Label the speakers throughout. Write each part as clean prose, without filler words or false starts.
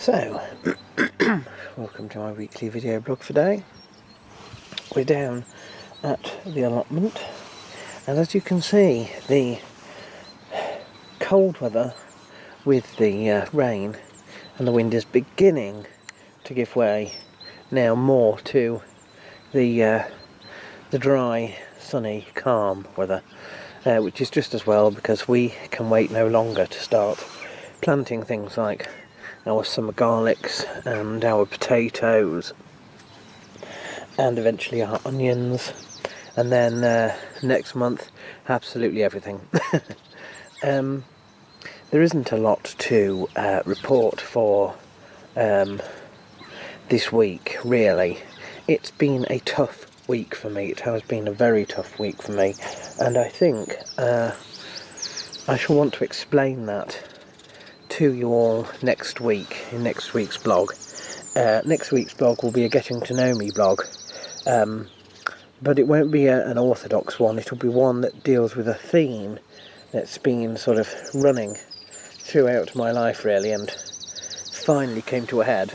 Speaker 1: So, welcome to my weekly video blog for today. We're down at the allotment, and as you can see, the cold weather with the rain and the wind is beginning to give way now more to the dry, sunny, calm weather, which is just as well because we can wait no longer to start planting things like our summer garlics and our potatoes and eventually our onions, and then next month absolutely everything. There isn't a lot to report for this week, really. It's been a tough week for me. It has been a very tough week for me, and I think I shall want to explain that to you all next week, in next week's blog. Next week's blog will be a getting to know me blog, but it won't be an orthodox one. It'll be one that deals with a theme that's been sort of running throughout my life, really, and finally came to a head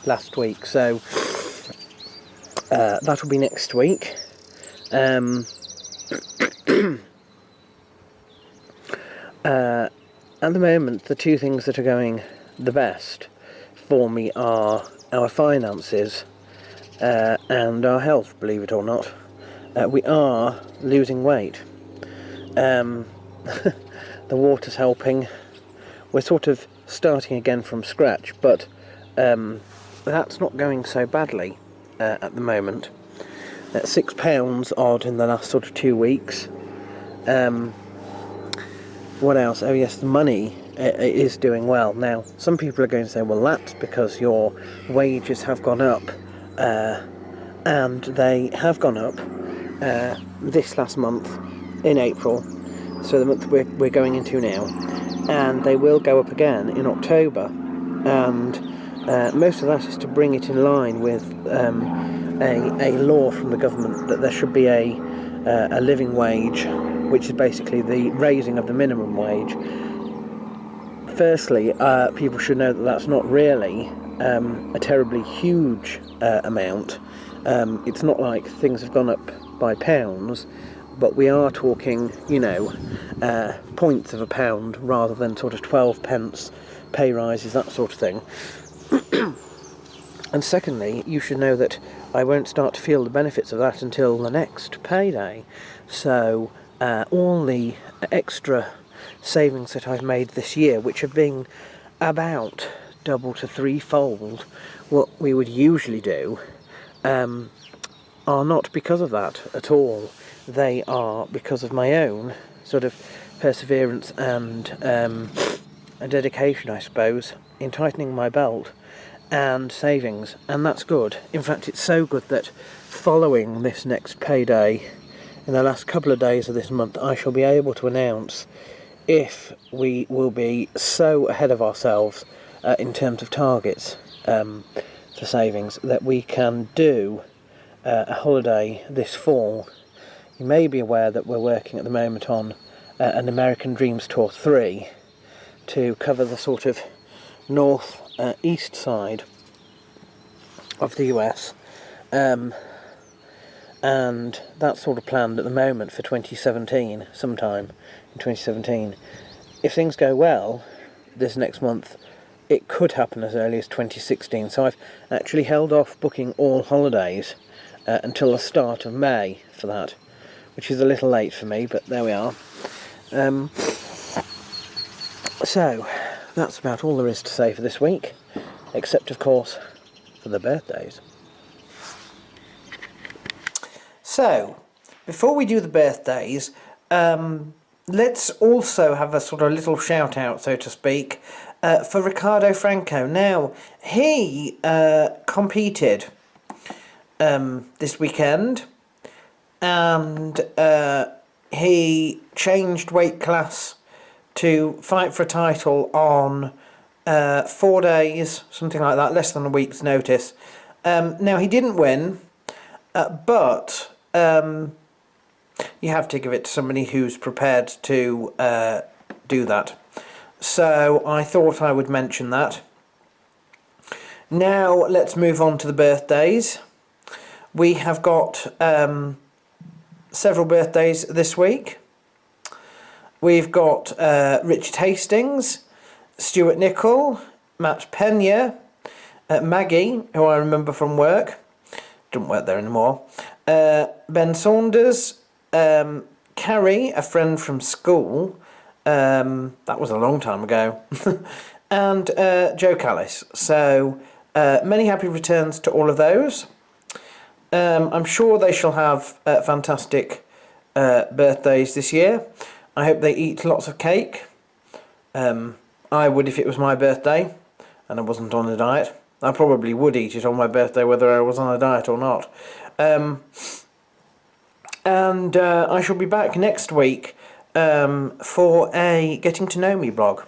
Speaker 1: last week. So that'll be next week. At the moment, the two things that are going the best for me are our finances and our health, believe it or not. We are losing weight. The water's helping. We're sort of starting again from scratch, but that's not going so badly at the moment. At £6 odd in the last sort of 2 weeks. What else? Oh yes, the money is doing well. Now, some people are going to say, well, that's because your wages have gone up, and they have gone up this last month in April, so the month we're going into now, and they will go up again in October, and most of that is to bring it in line with a law from the government that there should be a living wage, which is basically the raising of the minimum wage. Firstly, people should know that that's not really a terribly huge amount. It's not like things have gone up by pounds, but we are talking, points of a pound rather than sort of 12 pence pay rises, that sort of thing. And secondly, you should know that I won't start to feel the benefits of that until the next payday. So all the extra savings that I've made this year, which have been about double to threefold what we would usually do, are not because of that at all. They are because of my own sort of perseverance and a dedication, I suppose, in tightening my belt and savings, and that's good. In fact, it's so good that following this next payday, in the last couple of days of this month, I shall be able to announce if we will be so ahead of ourselves in terms of targets for savings that we can do a holiday this fall. You may be aware that we're working at the moment on an American Dreams Tour 3 to cover the sort of north east side of the US, and that's sort of planned at the moment for 2017, sometime in 2017. If things go well this next month, it could happen as early as 2016, so I've actually held off booking all holidays until the start of May for that, which is a little late for me, but there we are. So that's about all there is to say for this week, except of course for the birthdays. So before we do the birthdays, let's also have a sort of little shout out, so to speak, for Ricardo Franco. Now, he competed this weekend, and he changed weight class to fight for a title on 4 days, something like that, less than a week's notice. Now, he didn't win, but you have to give it to somebody who's prepared to do that. So I thought I would mention that. Now let's move on to the birthdays. We have got several birthdays this week. We've got Richard Hastings, Stuart Nicol, Matt Pena, Maggie, who I remember from work, doesn't work there anymore, Ben Saunders, Carrie, a friend from school, that was a long time ago, and Joe Callis. So many happy returns to all of those. I'm sure they shall have fantastic birthdays this year. I hope they eat lots of cake. I would if it was my birthday and I wasn't on a diet. I probably would eat it on my birthday whether I was on a diet or not. And I shall be back next week for a Getting to Know Me blog.